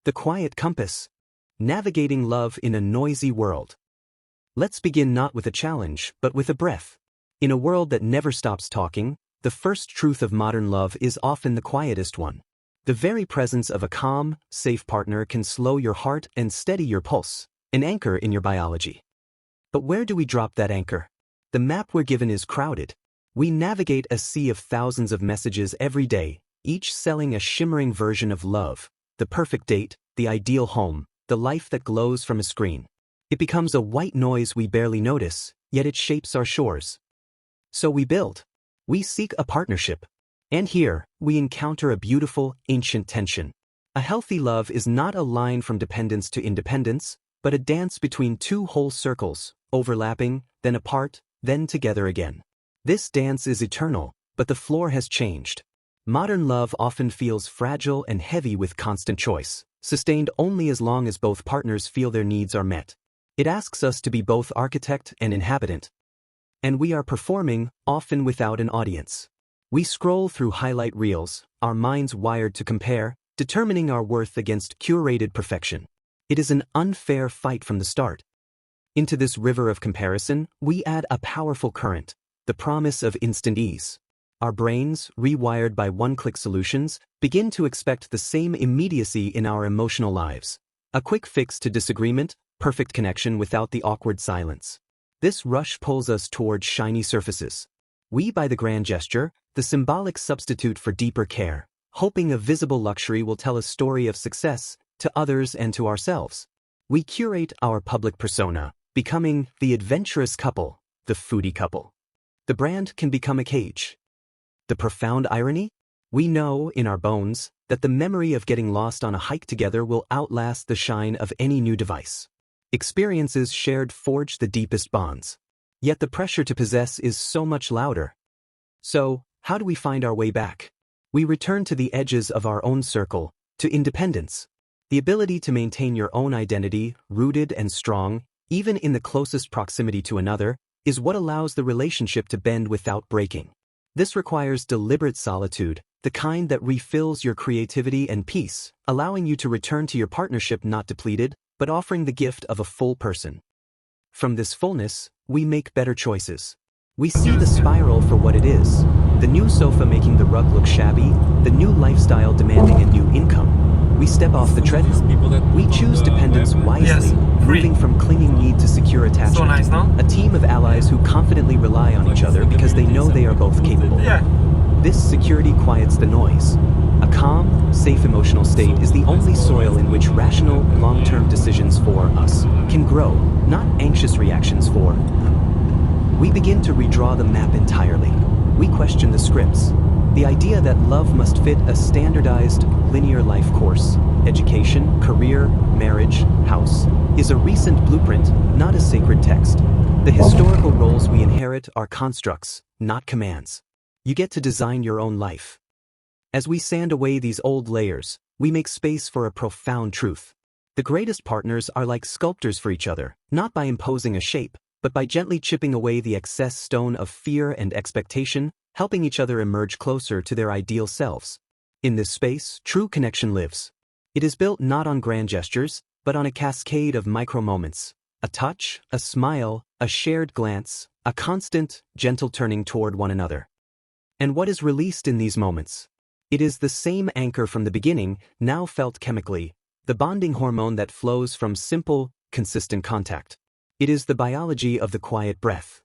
The quiet compass. Navigating love in a noisy world. Let's begin not with a challenge, but with a breath. In a world that never stops talking, the first truth of modern love is often the quietest one. The very presence of a calm, safe partner can slow your heart and steady your pulse, an anchor in your biology. But where do we drop that anchor? The map we're given is crowded. We navigate a sea of thousands of messages every day, each selling a shimmering version of love, the perfect date, the ideal home, the life that glows from a screen. It becomes a white noise we barely notice, yet it shapes our shores. So we build. We seek a partnership. And here, we encounter a beautiful, ancient tension. A healthy love is not a line from dependence to independence, but a dance between two whole circles, overlapping, then apart, then together again. This dance is eternal, but the floor has changed. Modern love often feels fragile and heavy with constant choice, sustained only as long as both partners feel their needs are met. It asks us to be both architect and inhabitant. And we are performing, often without an audience. We scroll through highlight reels, our minds wired to compare, determining our worth against curated perfection. It is an unfair fight from the start. Into this river of comparison, we add a powerful current, the promise of instant ease. Our brains, rewired by one-click solutions, begin to expect the same immediacy in our emotional lives. A quick fix to disagreement, perfect connection without the awkward silence. This rush pulls us toward shiny surfaces. We buy the grand gesture, the symbolic substitute for deeper care, hoping a visible luxury will tell a story of success to others and to ourselves. We curate our public persona, becoming the adventurous couple, the foodie couple. The brand can become a cage. The profound irony? We know, in our bones, that the memory of getting lost on a hike together will outlast the shine of any new device. Experiences shared forge the deepest bonds. Yet the pressure to possess is so much louder. So, how do we find our way back? We return to the edges of our own circle, to independence. The ability to maintain your own identity, rooted and strong, even in the closest proximity to another, is what allows the relationship to bend without breaking. This requires deliberate solitude, the kind that refills your creativity and peace, allowing you to return to your partnership not depleted, but offering the gift of a full person. From this fullness, we make better choices. We see the spiral for what it is, the new sofa making the rug look shabby, the new lifestyle demanding a new income. We step off the treadmill. We choose dependence wisely, moving from clinging need to secure attachment. So nice, no? A team of allies who confidently rely on each other because they know they are both capable. This security quiets the noise. A calm, safe emotional state is the only soil in which rational, long-term decisions for us can grow, not anxious reactions for them. We begin to redraw the map entirely. We question the scripts. The idea that love must fit a standardized, linear life course, education, career, marriage, house, is a recent blueprint, not a sacred text. The historical roles we inherit are constructs, not commands. You get to design your own life. As we sand away these old layers, we make space for a profound truth. The greatest partners are like sculptors for each other, not by imposing a shape, but by gently chipping away the excess stone of fear and expectation, helping each other emerge closer to their ideal selves. In this space, true connection lives. It is built not on grand gestures, but on a cascade of micro-moments. A touch, a smile, a shared glance, a constant, gentle turning toward one another. And what is released in these moments? It is the same anchor from the beginning, now felt chemically, the bonding hormone that flows from simple, consistent contact. It is the biology of the quiet breath.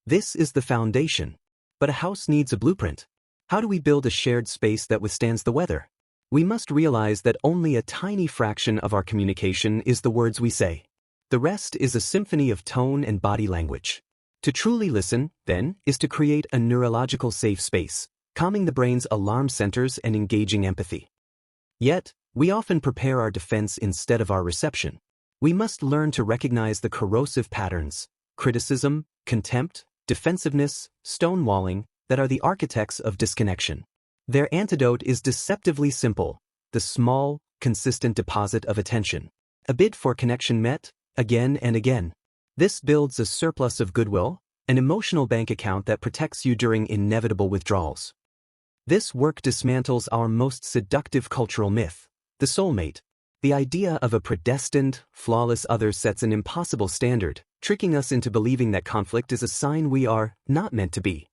This is the foundation. But a house needs a blueprint. How do we build a shared space that withstands the weather? We must realize that only a tiny fraction of our communication is the words we say. The rest is a symphony of tone and body language. To truly listen, then, is to create a neurological safe space, calming the brain's alarm centers and engaging empathy. Yet, we often prepare our defense instead of our reception. We must learn to recognize the corrosive patterns, criticism, contempt, defensiveness, stonewalling, that are the architects of disconnection. Their antidote is deceptively simple, the small, consistent deposit of attention. A bid for connection met, again and again. This builds a surplus of goodwill, an emotional bank account that protects you during inevitable withdrawals. This work dismantles our most seductive cultural myth, the soulmate. The idea of a predestined, flawless other sets an impossible standard, tricking us into believing that conflict is a sign we are not meant to be.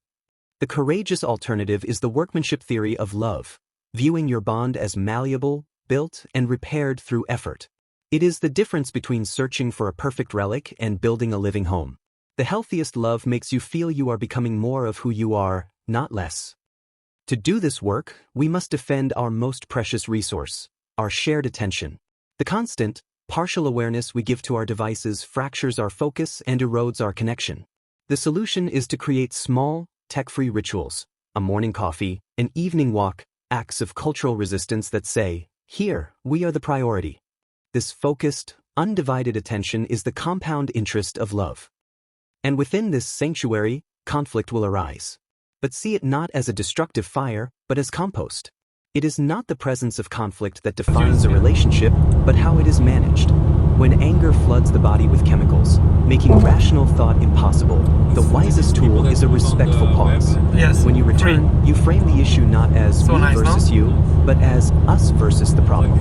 The courageous alternative is the workmanship theory of love, viewing your bond as malleable, built, and repaired through effort. It is the difference between searching for a perfect relic and building a living home. The healthiest love makes you feel you are becoming more of who you are, not less. To do this work, we must defend our most precious resource, our shared attention. The constant, partial awareness we give to our devices fractures our focus and erodes our connection. The solution is to create small, tech-free rituals, a morning coffee, an evening walk, acts of cultural resistance that say, "Here, we are the priority." This focused, undivided attention is the compound interest of love. And within this sanctuary, conflict will arise. But see it not as a destructive fire, but as compost. It is not the presence of conflict that defines a relationship, but how it is managed. When anger floods the body with chemicals, making rational thought impossible, the wisest tool is a respectful pause. Yes. When you return, you frame the issue not as So me nice, versus no? you, but as us versus the problem.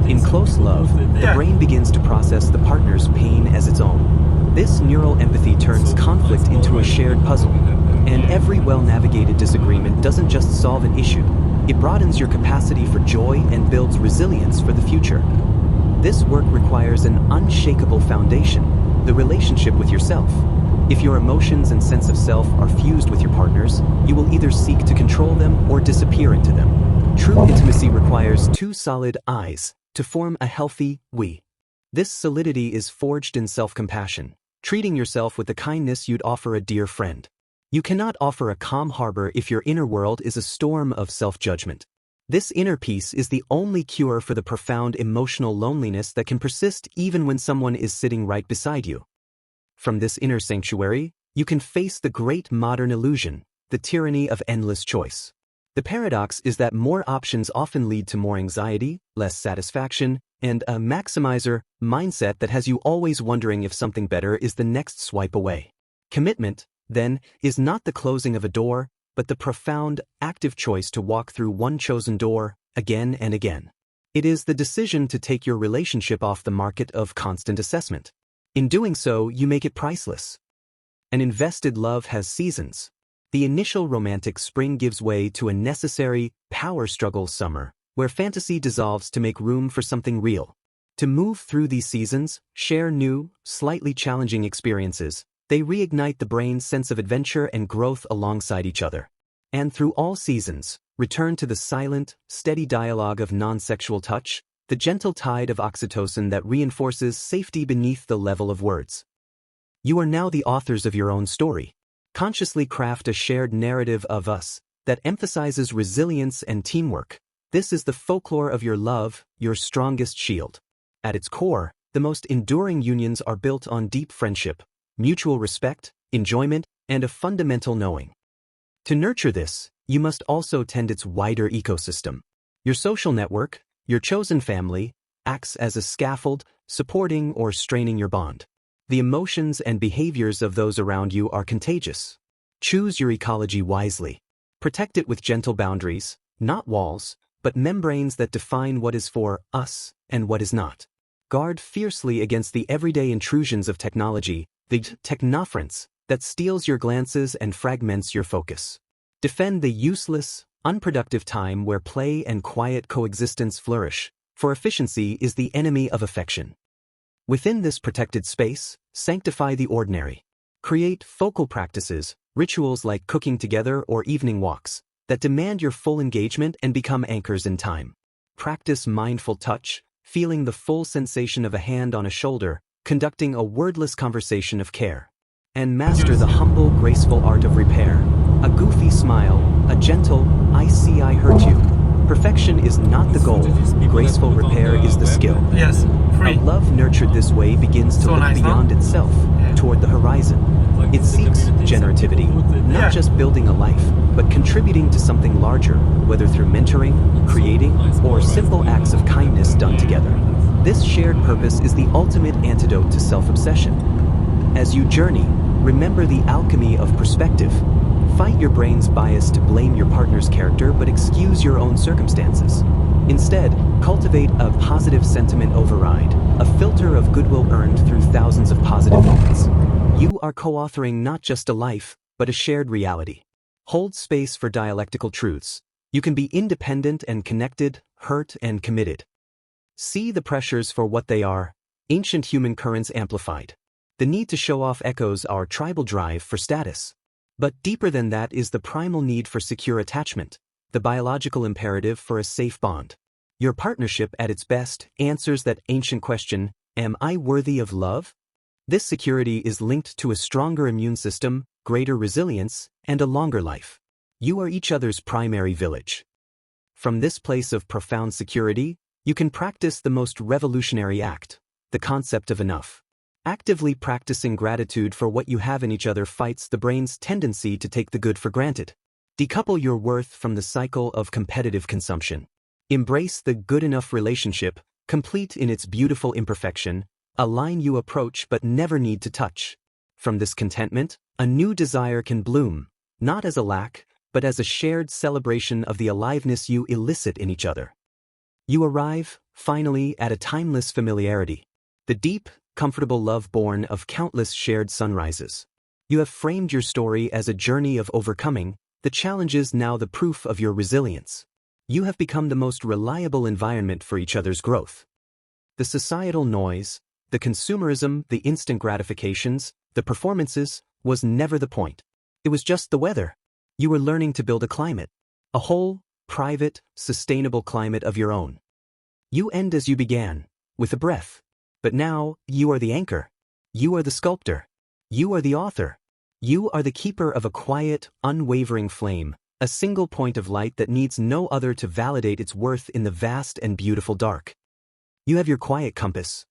In close love, the Yeah. brain begins to process the partner's pain as its own. This neural empathy turns conflict into a shared puzzle. And every well-navigated disagreement doesn't just solve an issue, it broadens your capacity for joy and builds resilience for the future. This work requires an unshakable foundation, the relationship with yourself. If your emotions and sense of self are fused with your partner's, you will either seek to control them or disappear into them. True intimacy requires two solid I's to form a healthy we. This solidity is forged in self-compassion, treating yourself with the kindness you'd offer a dear friend. You cannot offer a calm harbor if your inner world is a storm of self-judgment. This inner peace is the only cure for the profound emotional loneliness that can persist even when someone is sitting right beside you. From this inner sanctuary, you can face the great modern illusion, the tyranny of endless choice. The paradox is that more options often lead to more anxiety, less satisfaction, and a maximizer mindset that has you always wondering if something better is the next swipe away. Commitment, then, is not the closing of a door, but the profound, active choice to walk through one chosen door, again and again. It is the decision to take your relationship off the market of constant assessment. In doing so, you make it priceless. An invested love has seasons. The initial romantic spring gives way to a necessary, power struggle summer, where fantasy dissolves to make room for something real. To move through these seasons, share new, slightly challenging experiences. They reignite the brain's sense of adventure and growth alongside each other. And through all seasons, return to the silent, steady dialogue of non-sexual touch, the gentle tide of oxytocin that reinforces safety beneath the level of words. You are now the authors of your own story. Consciously craft a shared narrative of us that emphasizes resilience and teamwork. This is the folklore of your love, your strongest shield. At its core, the most enduring unions are built on deep friendship, mutual respect, enjoyment, and a fundamental knowing. To nurture this, you must also tend its wider ecosystem. Your social network, your chosen family, acts as a scaffold, supporting or straining your bond. The emotions and behaviors of those around you are contagious. Choose your ecology wisely. Protect it with gentle boundaries, not walls, but membranes that define what is for us and what is not. Guard fiercely against the everyday intrusions of technology, the technofrance that steals your glances and fragments your focus. Defend the useless, unproductive time where play and quiet coexistence flourish, for efficiency is the enemy of affection. Within this protected space, sanctify the ordinary. Create focal practices, rituals like cooking together or evening walks, that demand your full engagement and become anchors in time. Practice mindful touch, feeling the full sensation of a hand on a shoulder, conducting a wordless conversation of care. And master the humble, graceful art of repair. A goofy smile, a gentle, I see I hurt you. Perfection is not the goal, graceful repair is the skill. Yes, A free. love nurtured this way begins to So look nice, huh? beyond itself, toward the horizon. It seeks generativity, not Yeah. just building a life, but contributing to something larger, whether through mentoring, creating, or simple acts of kindness done together. This shared purpose is the ultimate antidote to self-obsession. As you journey, remember the alchemy of perspective. Fight your brain's bias to blame your partner's character but excuse your own circumstances. Instead, cultivate a positive sentiment override, a filter of goodwill earned through thousands of positive moments. You are co-authoring not just a life, but a shared reality. Hold space for dialectical truths. You can be independent and connected, hurt and committed. See the pressures for what they are, ancient human currents amplified. The need to show off echoes our tribal drive for status. But deeper than that is the primal need for secure attachment, the biological imperative for a safe bond. Your partnership at its best answers that ancient question, am I worthy of love? This security is linked to a stronger immune system, greater resilience, and a longer life. You are each other's primary village. From this place of profound security, you can practice the most revolutionary act, the concept of enough. Actively practicing gratitude for what you have in each other fights the brain's tendency to take the good for granted. Decouple your worth from the cycle of competitive consumption. Embrace the good enough relationship, complete in its beautiful imperfection, a line you approach but never need to touch. From this contentment, a new desire can bloom, not as a lack, but as a shared celebration of the aliveness you elicit in each other. You arrive, finally, at a timeless familiarity. The deep, comfortable love born of countless shared sunrises. You have framed your story as a journey of overcoming, the challenges now the proof of your resilience. You have become the most reliable environment for each other's growth. The societal noise, the consumerism, the instant gratifications, the performances, was never the point. It was just the weather. You were learning to build a climate. A whole, private, sustainable climate of your own. You end as you began, with a breath. But now, you are the anchor. You are the sculptor. You are the author. You are the keeper of a quiet, unwavering flame, a single point of light that needs no other to validate its worth in the vast and beautiful dark. You have your quiet compass.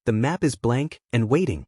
The map is blank and waiting.